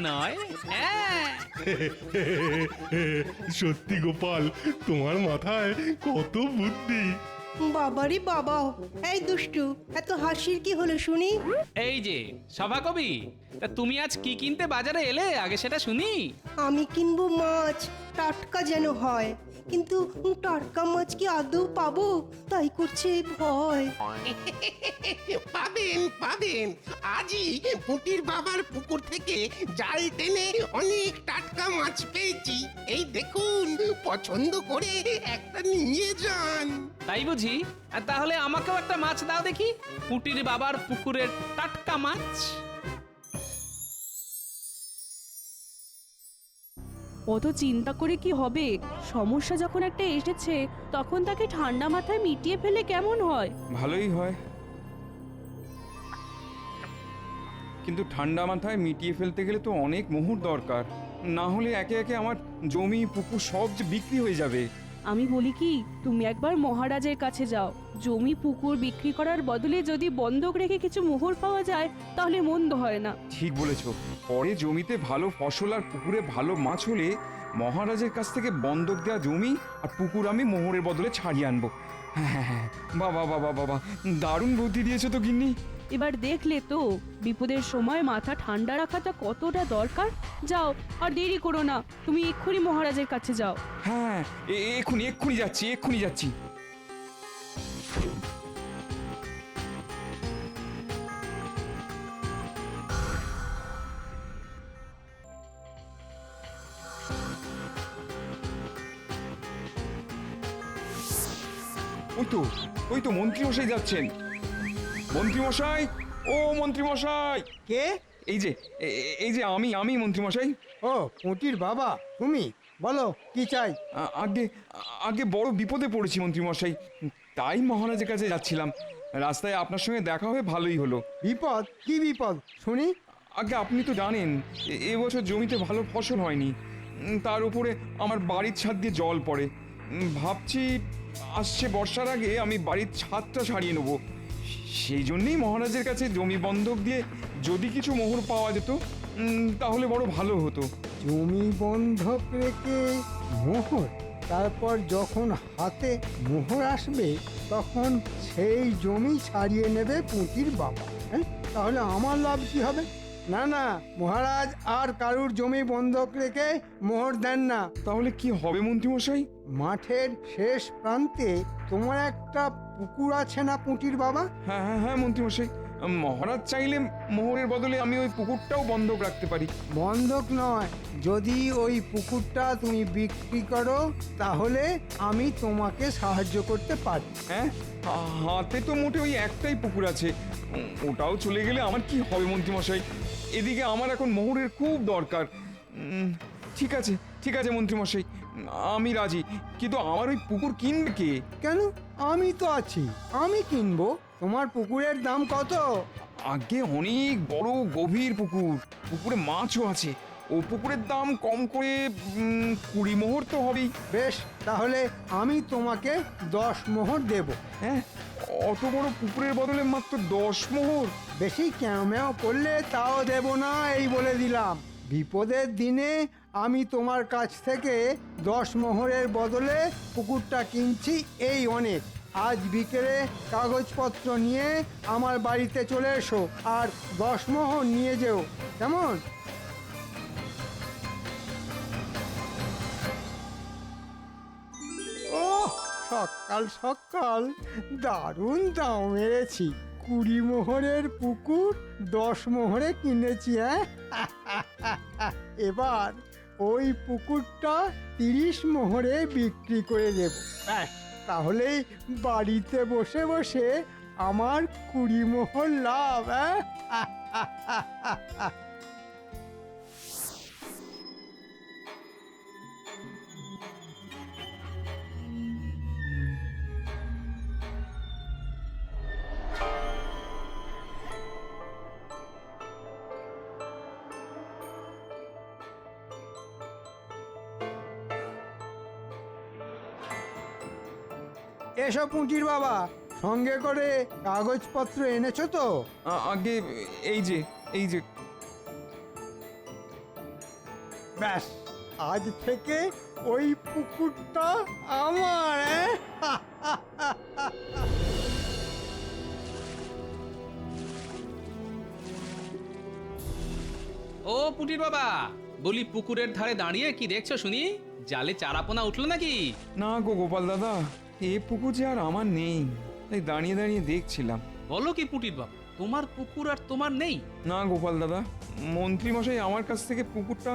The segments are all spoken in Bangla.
নয় সত্যি গোপাল, তোমার মাথায় কত বুদ্ধি। বাবারে বাবা, এই দুষ্টু, এত হাসির কি হলো শুনি? এই যে সভাকবি, তা তুমি আজ কি কিনতে বাজারে এলে আগে সেটা শুনি। আমি কিনবো মাছ, টাটকা যেন হয়, কিন্তু টাটকা মাছ কি আদৌ পাবো তাই করছে ভয়। পাবেন পাবেন, আজই পুটির বাবার পুকুর থেকে জাল টেনে অনেক টাটকা মাছ পেয়েছি। এই দেখুন, পছন্দ করে একটা নিয়ে যান। তাই বুঝি? আর তাহলে আমাকেও একটা মাছ দাও দেখি, পুটির বাবার পুকুরের টাটকা মাছ। অত চিন্তা করে কি হবে? সমস্যা যখন একটা এসেছে তখন তাকে ঠান্ডা মাথায় মিটিয়ে ফেলে কেমন হয়? ভালোই হয়, কিন্তু ঠান্ডা মাথায় মিটিয়ে ফেলতে গেলে তো অনেক মোহর দরকার, না হলে একে একে আমার জমি পুকুর সব যে বিক্রি হয়ে যাবে। আমি বলি কি, তুমি একবার মহারাজের কাছে যাও। জমি পুকুর বিক্রি করার বদলে যদি বন্ধক রেখে কিছু মোহর পাওয়া যায় তাহলে মন্দ হয় না। ঠিক বলেছ, পরে জমিতে ভালো ফসল আর পুকুরে ভালো মাছ হলে মহারাজের কাছ থেকে বন্ধক দেওয়া জমি আর পুকুর আমি মোহরের বদলে ছাড়িয়ে আনবো। হ্যাঁ, বাবা বাবা বাবা, দারুণ বুদ্ধি দিয়েছো তো গিন্নি। এবার দেখলে তো বিপদের সময় মাথা ঠান্ডা রাখাটা কতটা দরকার। যাও, আর দেরি করো না, তুমি এক্ষুনি মহারাজের কাছে যাও। হ্যাঁ, এক্ষুনি যাচ্ছি। ওই তো মন্ত্রী মশাই যাচ্ছেন। মন্ত্রী মশাই, ও মন্ত্রী মশাই। কে? এই যে আমি মন্ত্রী মশাই। ও পুটির বাবা, তুমি বলো কি চাই? আগে বড় বিপদে পড়েছি মন্ত্রী মশাই, তাই মহারাজের কাছে যাচ্ছিলাম। রাস্তায় আপনার সঙ্গে দেখা হয়ে ভালোই হলো। বিপদ? কি বিপদ শুনি? আগে আপনি তো জানেন এবছর জমিতে ভালো ফসল হয়নি, তার উপরে আমার বাড়ির ছাদ দিয়ে জল পড়ে। ভাবছি আসছে বর্ষার আগে আমি বাড়ির ছাদটা সারিয়ে নেব। সেই জন্যই মহারাজের কাছে জমি বন্ধক দিয়ে যদি কিছু মোহর পাওয়া যেত তাহলে বড় ভালো হতো। জমি বন্ধক রেখে মোহর? তারপর যখন হাতে মোহর আসবে তখন সেই জমি ছাড়িয়ে নেবে পুটির বাবা। হ্যাঁ, তাহলে আমার লাভ কি হবে? না না, মহারাজ আর কারুর জমি বন্ধক রেখে মোহর দেন না। তাহলে কি হবে মন্ত্রী মশাই? মাঠের শেষ প্রান্তে তোমার একটা পুকুর আছে না পুটির বাবা? হ্যাঁ মন্ত্রী মশাই, মহারাজ চাইলে মোহরের বদলে আমি ওই পুকুরটাও বন্ধক রাখতে পারি। বন্ধক নয়, যদি ওই পুকুরটা তুমি বিক্রি করো তাহলে আমি তোমাকে সাহায্য করতে পারি। হ্যাঁ, হাতে তো মোটে ওই একটাই পুকুর আছে, ওটাও চলে গেলে আমার কি হবে মন্ত্রী মশাই? এদিকে আমার এখন মোহরের খুব দরকার। ঠিক আছে মন্ত্রী মশাই, আমি রাজি, কিন্তু আমার ওই পুকুর কিনবে কে? কেন, আমি তো আছি, আমি কিনবো। তোমার পুকুরের দাম কত? আগে অনেক বড় গভীর পুকুর, পুকুরে মাছও আছে। ও পুকুরের দাম কম করে 20 মোহর তো হবেই। বেশ, তাহলে আমি তোমাকে 10 মোহর দেব। হ্যাঁ, অত বড় পুকুরের বদলে মাত্র 10 মোহর? বেশি ক্যামেও করলে তাও দেব না, এই বলে দিলাম। বিপদের দিনে আমি তোমার কাছ থেকে 10 মোহরের বদলে পুকুরটা কিনছি, এই অনেক। আজ বিকেলে কাগজপত্র নিয়ে আমার বাড়িতে চলে এসো আর 10 মোহর নিয়ে যেও, কেমন? ও সকাল সকাল দারুণ দাম মেরেছি। 20 মোহরের পুকুর 10 মোহরে কিনেছি। হ্যাঁ, এবার ওই পুকুরটা 30 মোহরে বিক্রি করে দেব। ব্যাস, তাহলেই বাড়িতে বসে বসে আমার 20 মোহর লাভ। হ্যাঁ, এসব পুঁটির বাবা, সঙ্গে করে কাগজপত্র এনেছো তো? আগে এই যে ব্যাস আজ থেকে ওই পুকুরটা আমার ও পুটির বাবা, বলি পুকুরের ধারে দাঁড়িয়ে কি দেখছো শুনি? জালে চারাপোনা উঠলো নাকি? না গো গোপাল দাদা, এ পুকুর যে আর আমার নেই, তাই দাঁড়িয়ে দাঁড়িয়ে দেখছিলাম। বলো কি পুটির বাবা, তোমার পুকুর আর তোমার নেই? না গোপাল দাদা, মন্ত্রী মশাই আমার কাছ থেকে পুকুরটা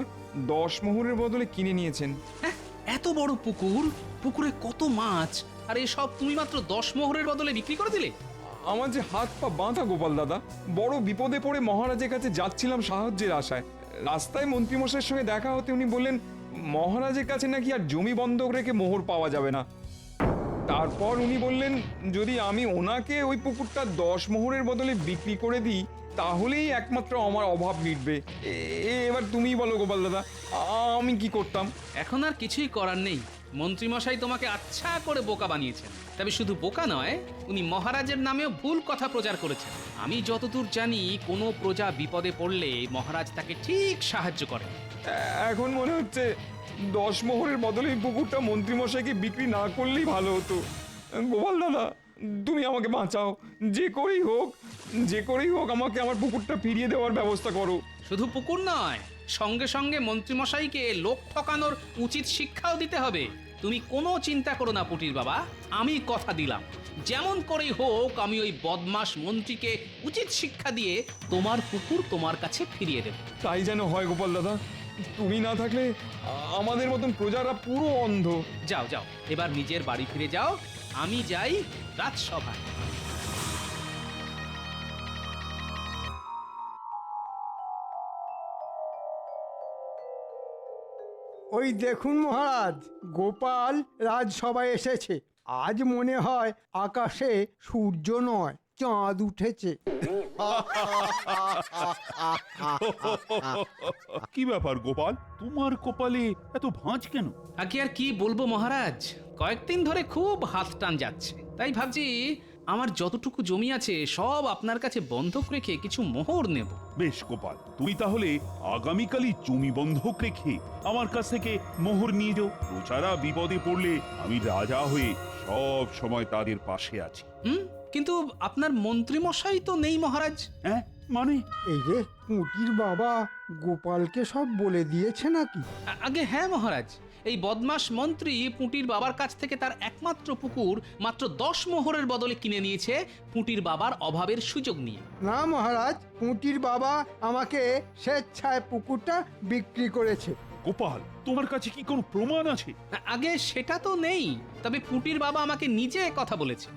10 মোহরের বদলে কিনে নিয়েছেন। হ্যাঁ, এত বড় পুকুর, পুকুরে কত মাছ, আর এসব তুমি মাত্র 10 মোহরের বদলে বিক্রি করে দিলে? আমার যে হাত পা বাঁধা গোপাল দাদা, বড় বিপদে পড়ে মহারাজের কাছে যাচ্ছিলাম সাহায্যের আশায়। রাস্তায় মন্ত্রীমশাইয়ের সঙ্গে দেখা হতে উনি বললেন মহারাজের কাছে নাকি আর জমি বন্ধক রেখে মোহর পাওয়া যাবে না। তারপর উনি বললেন যদি আমি ওনাকে ওই পুকুরটা 10 মোহরের বদলে বিক্রি করে দিই তাহলেই একমাত্র আমার অভাব মিটবে। এবার তুমিই বলো গোপাল দাদা, আমি কি করতাম? এখন আর কিছুই করার নেই। মন্ত্রীমশাই তোমাকে আচ্ছা করে বোকা বানিয়েছেন। তবে শুধু বোকা নয়, উনি মহারাজের নামেও ভুল কথা প্রচার করেছেন। আমি যতদূর জানি, কোনো প্রজা বিপদে পড়লে মহারাজ তাকে ঠিক সাহায্য করেন। এখন মনে হচ্ছে 10 মোহরের বদলে এই পুকুরটা মন্ত্রীমশাইকে বিক্রি না করলেই ভালো হতো। গোপাল দাদা, তুমি আমাকে বাঁচাও, যে করেই হোক আমাকে আমার পুকুরটা ফিরিয়ে দেওয়ার ব্যবস্থা করো। শুধু পুকুর নয়, সঙ্গে সঙ্গে মন্ত্রীমশাইকে লোক ঠকানোর উচিত শিক্ষাও দিতে হবে। তুমি কোনো চিন্তা করো না পুটির বাবা, আমি কথা দিলাম, যেমন করেই হোক আমি ওই বদমাস মন্ত্রীকে উচিত শিক্ষা দিয়ে তোমার পুকুর তোমার কাছে ফিরিয়ে দেব। তাই যেন হয় গোপাল দাদা, তুমি না থাকলে আমাদের মতন প্রজারা পুরো অন্ধ। যাও যাও, এবার নিজের বাড়ি ফিরে যাও, আমি যাই রাজসভায়। ওই দেখুন মহারাজ, গোপাল রাজসভায় এসেছে। আজ মনে হয় আকাশে সূর্য নয় চাঁদ উঠেছে। কি ব্যাপার গোপাল, তোমার কপালে এত ভাঁজ কেন? আগে আর কি বলবো মহারাজ, কয়েকদিন ধরে খুব হাত টান যাচ্ছে, তাই ভাবছি আমার যতটুকু জমি আছে সব আপনার কাছে বন্ধক রেখে কিছু মোহর নেব। বেশ গোপাল, তুমি তাহলে আগামীকালই জমি বন্ধক রেখে আমার কাছ থেকে মোহর নিয়ে যাও। প্রজারা বিপদে পড়লে আমি রাজা হয়ে সব সময় তাদের পাশে আছি। কিন্তু আপনার মন্ত্রী মশাই তো নেই মহারাজ। হ্যাঁ মানে? এই রে, পুঁটির বাবা গোপালকে সব বলে দিয়েছে নাকি? আগে হ্যাঁ মহারাজ, এই বদমাস মন্ত্রী পুঁটির বাবার কাছ থেকে তার একমাত্র পুকুর মাত্র 10 মোহরের বদলে কিনে নিয়েছে পুঁটির বাবার অভাবের সুযোগ নিয়ে। না মহারাজ, পুঁটির বাবা আমাকে স্বেচ্ছায় পুকুরটা বিক্রি করেছে। গোপাল, তোমার কাছে কি কোনো প্রমাণ আছে? আগে সেটা তো নেই, তবে পুঁটির বাবা আমাকে নিজে কথা বলেছে।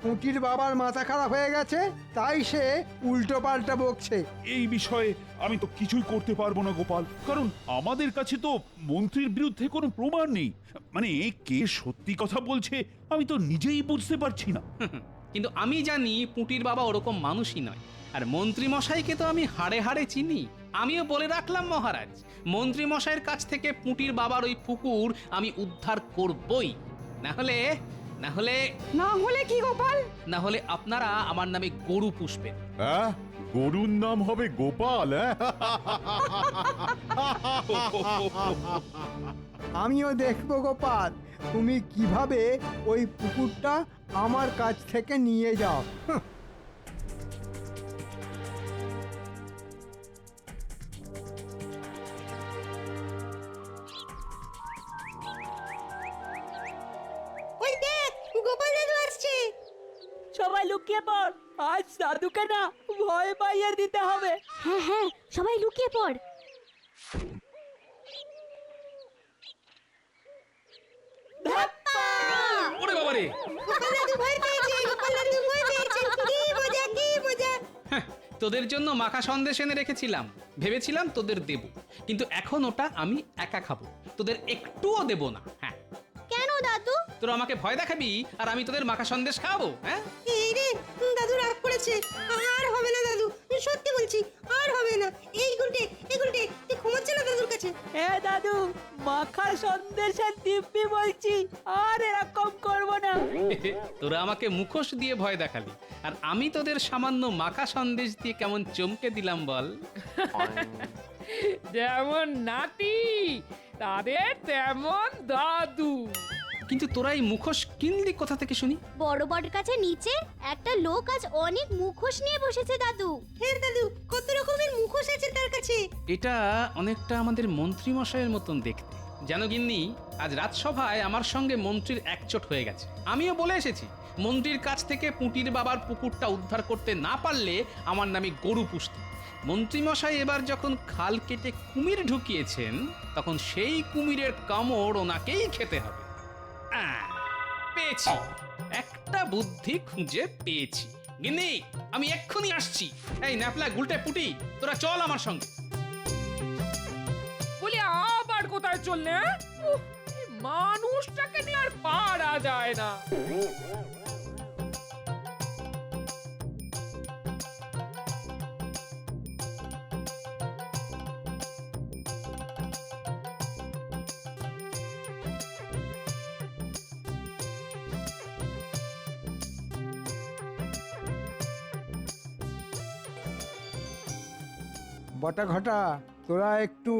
পুঁটির বাবার মাথা খারাপ হয়ে গেছে, তাই সে উল্টো পাল্টা বকছে। এই বিষয়ে আমি তো কিছুই করতে পারবো না গোপাল, কারণ আমাদের কাছে তো মন্ত্রীর বিরুদ্ধে কোনো প্রমাণ নেই। মানে কে সত্যি কথা বলছে আমি তো নিজেই বুঝতে পারছি না। কিন্তু আমি জানি পুঁটির বাবা ওরকম মানুষই নয়। আর মন্ত্রী মশাইকে তো আমি হাড়ে হাড়ে চিনি। আমিও বলে রাখলাম মহারাজ, মন্ত্রী মশাইয়ের কাছ থেকে পুঁটির বাবার ওই পুকুর আমি উদ্ধার করবই। না হলে কি গোপাল? না হলে আপনারা আমার নামে গরু পুষবেন। হ্যাঁ, গরুর নাম হবে গোপাল? আমিও দেখবো গোপাল, তুমি কিভাবে ওই পুকুরটা আমার কাছ থেকে নিয়ে যাও। ওই দেখ, গোপাল দাদু আসছে। সবাই লুকিয়ে পড়, আজ দাদুকে না ভয় পাইয়ে দিতে হবে। হ্যাঁ হ্যাঁ, সবাই লুকিয়ে পড়। ওরে বাবারে, গোপাল দাদু ভয় পেয়েছে, গোপাল দাদু ভয় পেয়েছে। কি মজা, কি মজা। হ্যাঁ, তোদের জন্য মাখা সন্দেশ এনে রেখেছিলাম, ভেবেছিলাম তোদের দেব, কিন্তু এখন ওটা আমি একা খাবো, তোদের একটুও দেব না। হ্যাঁ, কেন দাদু? তোরা আমাকে ভয় দেখাবি আর আমি তোদের মাখা সন্দেশ খাবো? হ্যাঁ, এই রে, দাদু রাগ করেছে। আর হবে না দাদু, সত্যি বলছি, আর হবে না। এই গুলটে তুই ঘুমাচ্ছে না দাদুর কাছে? এ দাদু, মাখা সন্দেশের দিব্যি বলছি, আর এরকম করব না। তোরা আমাকে মুখোশ দিয়ে ভয় দেখালি, আর আমি তোদের সামান্য মাখা সন্দেশ দিয়ে কেমন চমকে দিলাম বল। যেমন নাতি তাদের তেমন দাদু। কিন্তু তোরা এই মুখোশ কিনলি কোথা থেকে শুনি? বড় বট গাছের নিচে একটা লোক আজ অনেক মুখোশ নিয়ে বসেছে দাদু। হ্যাঁ দাদু, কত রকমের মুখোশ আছে তার কাছে। এটা অনেকটা আমাদের মন্ত্রী মশাইয়ের মতন দেখতে। জানো গিন্নি, আজ রাজসভায় আমার সঙ্গে মন্ত্রীর একচোট হয়ে গেছে। আমিও বলে এসেছি, মন্ত্রীর কাছ থেকে পুঁটির বাবার পুকুরটা উদ্ধার করতে না পারলে আমার নামে গরু পুষতে। মন্ত্রীমশাই এবার যখন খাল কেটে কুমির ঢুকিয়েছেন, তখন সেই কুমিরের কামড় ওনাকেই খেতে হবে। পেয়েছি, একটা বুদ্ধি খুঁজে পেয়েছি। গিন্নি, আমি এক্ষুনি আসছি। এই ন্যাপলা, গুলটে, পুটি, তোরা চল আমার সঙ্গে। বলি আবার কোথায় চললে? উফ, এই মানুষটাকে নিয়ে আর পারা যায় না। বটা ঘটা, তোরা একটু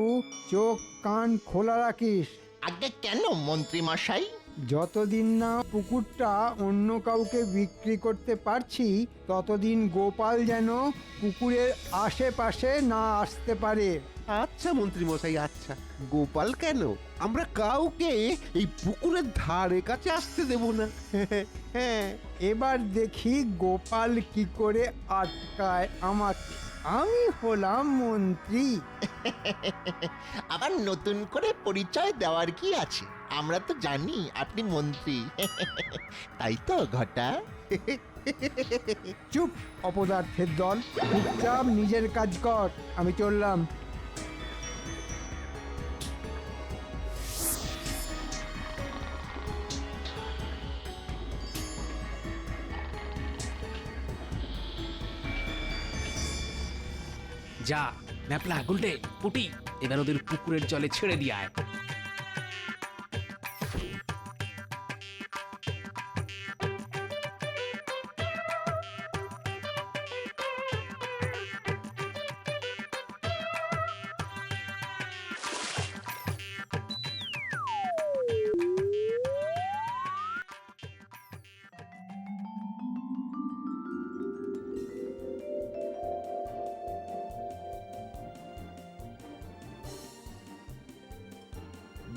চোখ কান খোলা রাখিস। আগে কেন মন্ত্রী মশাই? যতদিন না পুকুরটা অন্য কাউকে বিক্রি করতে পারছি, ততদিন গোপাল যেন পুকুরের আশেপাশে না আসতে পারে। আচ্ছা মন্ত্রী মশাই, আচ্ছা। গোপাল কেন, আমরা কাউকে এই পুকুরের ধারে কাছে আসতে দেব না। হ্যাঁ, এবার দেখি গোপাল কি করে আটকায় আমাকে। আমি হলাম মন্ত্রী। আবার নতুন করে পরিচয় দেওয়ার কি আছে? আমরা তো জানি আপনি মন্ত্রী। তাই তো ঘটা? চুপ অপদার্থের দল, চুপচাপ নিজের কাজ কর। আমি চললাম। যা ন্যাপলা, গুলটে, পুটি, এবার ওদের পুকুরের জলে ছেড়ে দিয়ে আয়।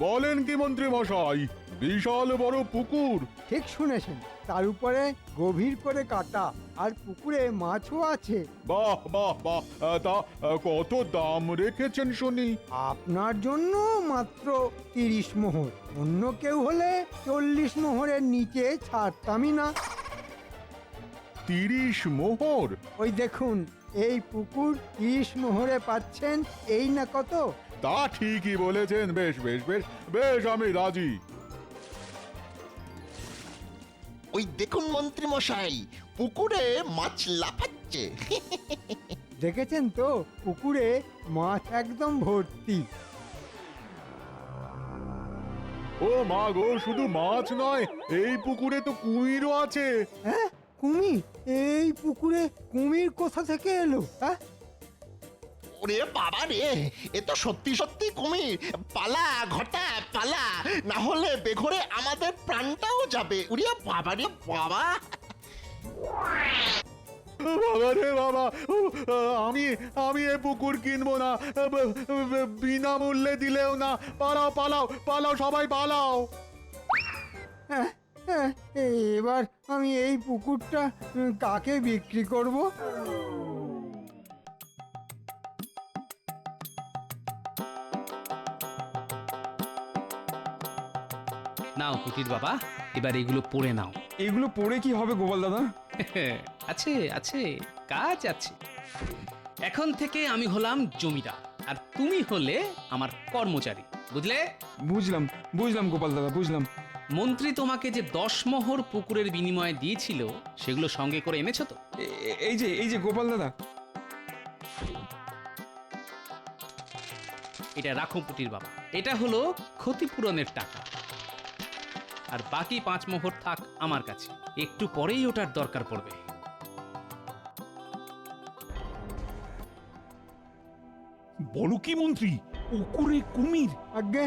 বলেন কি মন্ত্রী মশাই, বিশাল বড় পুকুর? ঠিক শুনেছেন, তার উপরে গভীর করে কাটা, আর পুকুরে মাছও আছে। বাহ বাহ বাহ, তা কত দাম রেখেছেন শুনি? আপনার জন্য মাত্র 30 মোহর। অন্য কেউ হলে 40 মোহরের নিচে ছাড়তামই না। 30 মোহর? ওই দেখুন, এই পুকুর 30 মোহরে পাচ্ছেন, এই না কত? তা ঠিকই বলেছেন। বেশ বেশ বেশ বেশ, আমি রাজি। ওই দেখুন মন্ত্রী মশাই, পুকুরে মাছ লাফাচ্ছে। দেখেছেন তো, পুকুরে মাছ একদম ভর্তি। ও মা গো, শুধু মাছ নয়, এই পুকুরে তো কুমিরও আছে। হ্যাঁ, কুমির? এই পুকুরে কুমির কোথা থেকে এলো? হ্যাঁ, ওরে বাবা রে, এ তো সত্যি সত্যি কুমির। পালা ঘটা, পালা, না হলে বেঘরে আমাদের প্রাণটাও যাবে। উড়ে বাবা রে বাবা। বাবা রে বাবা, আমি আমি এ পুকুর কিনবো না। বিনামূল্যে দিলেও না। পালাও পালাও পালাও, সবাই পালাও। হ্যাঁ, হ্যাঁ, এবার আমি এই পুকুরটা কাকে বিক্রি করব? নাও পুটির বাবা, এবার এগুলো পড়ে নাও। এগুলো পড়ে কি হবে গোপাল দাদা? আছে আছে, কাজ আছে। এখন থেকে আমি হলাম জমিদার, আর তুমি হলে আমার কর্মচারী, বুঝলে? বুঝলাম বুঝলাম গোপাল দাদা, বুঝলাম। মন্ত্রী তোমাকে যে 10 মোহর পুকুরের বিনিময়ে দিয়েছিল, সেগুলো সঙ্গে করে এনেছো তো? এই যে গোপাল দাদা। এটা রাখো পুটির বাবা, এটা হলো ক্ষতিপূরণের টাকা। আর বাকি 5 মোহর থাক আমার কাছে, একটু পরেই ওটার দরকার পড়বে। বলো কি মন্ত্রী, পুকুরে কুমির? আগে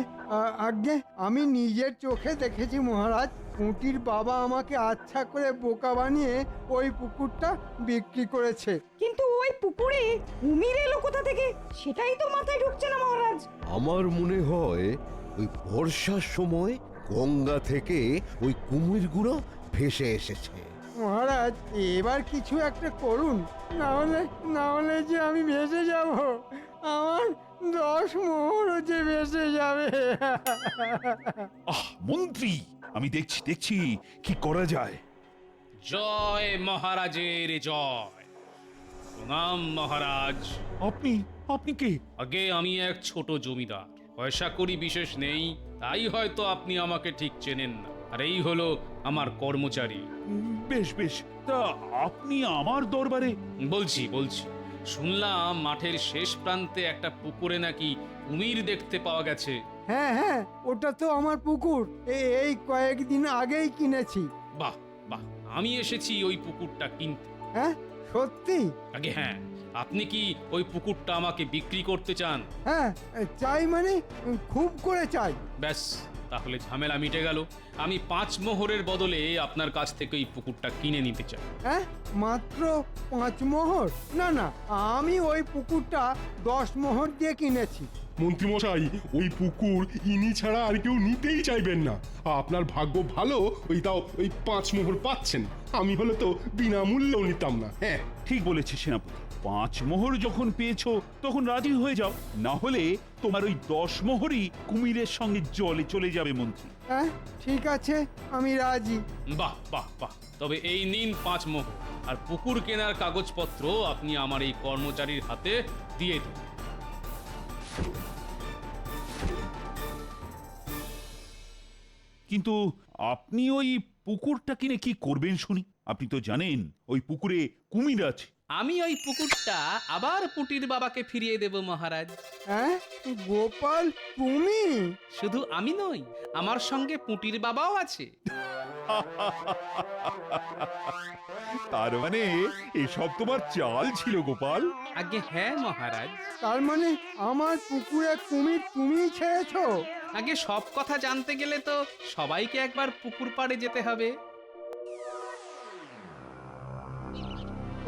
আগে আমি নিজের চোখে দেখেছি মহারাজ। পুঁটির বাবা আমাকে আচ্ছা করে বোকা বানিয়ে ওই পুকুরটা বিক্রি করেছে। কিন্তু ওই পুকুরে কুমির এলো কোথা থেকে সেটাই তো মাথায় ঢুকছে না মহারাজ। আমার মনে হয় ওই বর্ষার সময় গঙ্গা থেকে ওই কুমিরগুলো ভেসে এসেছে। মহারাজ এবার কিছু একটা করুন, না হলে যে আমি ভেসে যাব। আমার 10 মোহরও যে ভেসে যাবে। আহ মন্ত্রী, আমি দেখছি কি করা যায়। জয় মহারাজের জয়। প্রণাম মহারাজ। আপনি কে? আগে আমি এক ছোট জমিদার, পয়সা করি বিশেষ নেই, তাই হয়তো আপনি আমাকে ঠিক চেনেন না। আর এই হলো আমার কর্মচারী। বেশ, তা আপনি আমার দরবারে? বলছি শুনলাম মাঠের শেষ প্রান্তে একটা পুকুরে নাকি কুমির দেখতে পাওয়া গেছে। হ্যাঁ, ওটা তো আমার পুকুর। এই কয়েকদিন আগেই কিনেছি। বাহ, আমি এসেছি ওই পুকুরটা কিনতে। হ্যাঁ, সত্যি? আগে হ্যাঁ, আপনি কি ওই পুকুরটা আমাকে বিক্রি করতে চান? হ্যাঁ, চাই মানে খুব করে চাই। ব্যাস, তাহলে ঝামেলা মিটে গেল। আমি 5 মোহরের বদলে আপনার কাছ থেকে এই পুকুরটা কিনে নিতে চাই। হ্যাঁ, মাত্র 5 মোহর? না, আমি ওই পুকুরটা 10 মোহর দিয়ে কিনেছি। মন্ত্রীমশাই, ওই পুকুর ইনি ছাড়া আর কেউ নিতেই চাইবেন না। আপনার ভাগ্য ভালো, ওই 5 মোহর পাচ্ছেন। আমি হলে তো বিনামূল্যেও নিতাম না। হ্যাঁ, ঠিক বলেছে সেনাপতি। 5 মোহর যখন পেয়েছো তখন রাজি হয়ে যাও, না হলে তোমার ওই 10 মোহরই কুমিরের সঙ্গে জলে চলে যাবে মন্ত্রী। হ্যাঁ, ঠিক আছে, আমি রাজি। বাহ, তবে এই নিন 5 মোহর, আর পুকুর কেনার কাগজপত্র আপনি আমার এই কর্মচারীর হাতে দিয়ে দিন। কিন্তু আপনি ওই পুকুরটা কিনে কি করবেন শুনি? আপনি তো জানেন ওই পুকুরে কুমির আছে। আমি ওই পুকুরটা আবার পুটির বাবাকে ফিরিয়ে দেব মহারাজ। হ্যাঁ, গোপাল তুমি? শুধু আমি নই, আমার সঙ্গে পুটির বাবাও আছে। তার মানে এসব তোমার চাল ছিল গোপাল? আগে হ্যাঁ মহারাজ। তার মানে আমার পুকুরে কুমির তুমি ছেড়েছো? আগে সব কথা জানতে গেলে তো সবাইকে একবার পুকুর পাড়ে যেতে হবে।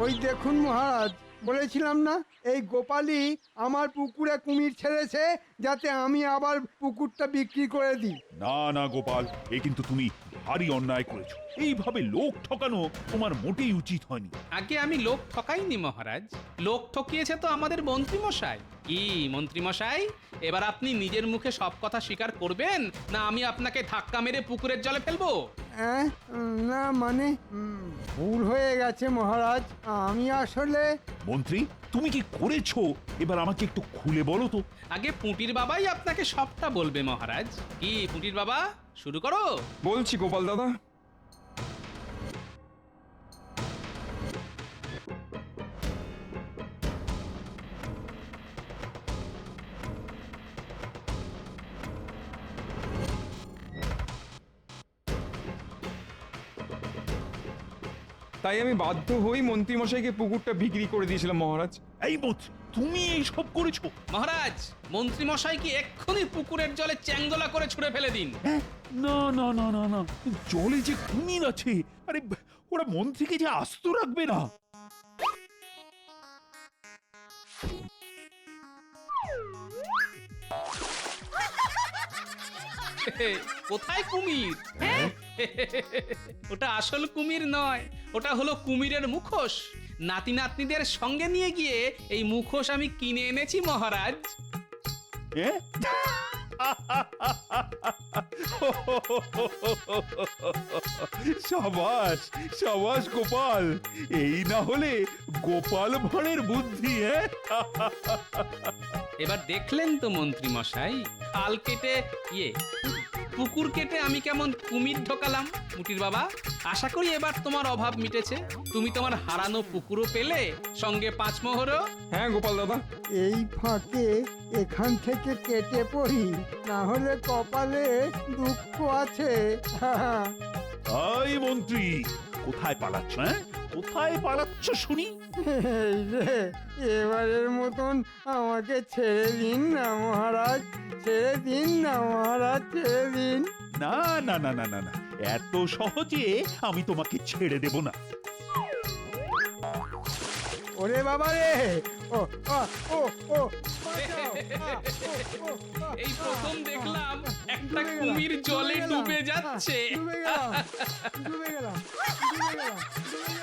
ওই দেখুন মহারাজ, বলেছিলাম না এই গোপালই আমার পুকুরে কুমির ছেড়েছে যাতে আমি আবার পুকুরটা বিক্রি করে দিই। না গোপাল, এ কিন্তু তুমি ভারী অন্যায় করেছো। এইভাবে লোক ঠকানো তোমার মোটেই উচিত হয়নি। আগে আমি লোক ঠকাইনি মহারাজ, লোক ঠকিয়েছে তো আমাদের মন্ত্রীমশাই। কি মন্ত্রীমশাই, এবার আপনি নিজের মুখে সব কথা স্বীকার করবেন, না আমি আপনাকে ধাক্কা মেরে পুকুরের জলে ফেলবো? না মানে ভুল হয়ে গেছে মহারাজ। আমি আসলে... মন্ত্রী, তুমি কি করেছো এবার আমাকে একটু খুলে বলো তো। আগে পুটির বাবাই আপনাকে সবটা বলবে মহারাজ। কি পুটির বাবা, শুরু করো। বলছি গোপাল দাদা। তাই আমি বাধ্য হই মন্ত্রীমশাইকে পুকুরটা বিক্রি করে দিয়েছিলাম মহারাজ। এই মন্ত্রী, তুমি এইসব করেছো? মহারাজ, মন্ত্রীমশাই কি এক্ষুনি পুকুরের জলে চ্যাংদোলা করে ছুঁড়ে ফেলে দিন। না, জলে যে কুমির আছে, আরে ওরা মন্ত্রীকে যে আস্ত রাখবে না। কোথায় কুমির? ওটা আসল কুমির নয়, ওটা হলো কুমিরের মুখোশ। নাতি নাতনিদের সঙ্গে নিয়ে গিয়ে এই মুখোশ আমি কিনে এনেছি মহারাজ। সাবাস গোপাল, এই না হলে গোপাল ভাঁড়ের বুদ্ধি। এবার দেখলেন তো মন্ত্রী মশাই, খাল কেটে পুকুর কেটে আমি কেমন কুমির ঢোকালাম। মুটির বাবা, আশা করি এবার তোমার অভাব মিটেছে। তুমি তোমার হারানো পুকুরও পেলে, সঙ্গে 5 মোহরও। হ্যাঁ গোপাল দাদা। এই ফাঁকে এখান থেকে কেটে পড়ি, না হলে কপালে দুঃখ আছে। এই মন্ত্রী, কোথায় পালাচ্ছ? কোথায় পালাচ্ছ শুনি? এবারের মতন আমাকে ছেড়ে দিন না মহারাজ। দিন না মহারাজ, ছেড়ে দিন। না না না না না না, এত সহজে আমি তোমাকে ছেড়ে দেব না। ওরে বাবা রে, ও ও ও ও এই প্রথম দেখলাম একটা কুমির জলে ডুবে যাচ্ছে। ডুবে গেলাম, ডুবে গেলাম, ডুবে গেলাম, ডুবে গেলাম।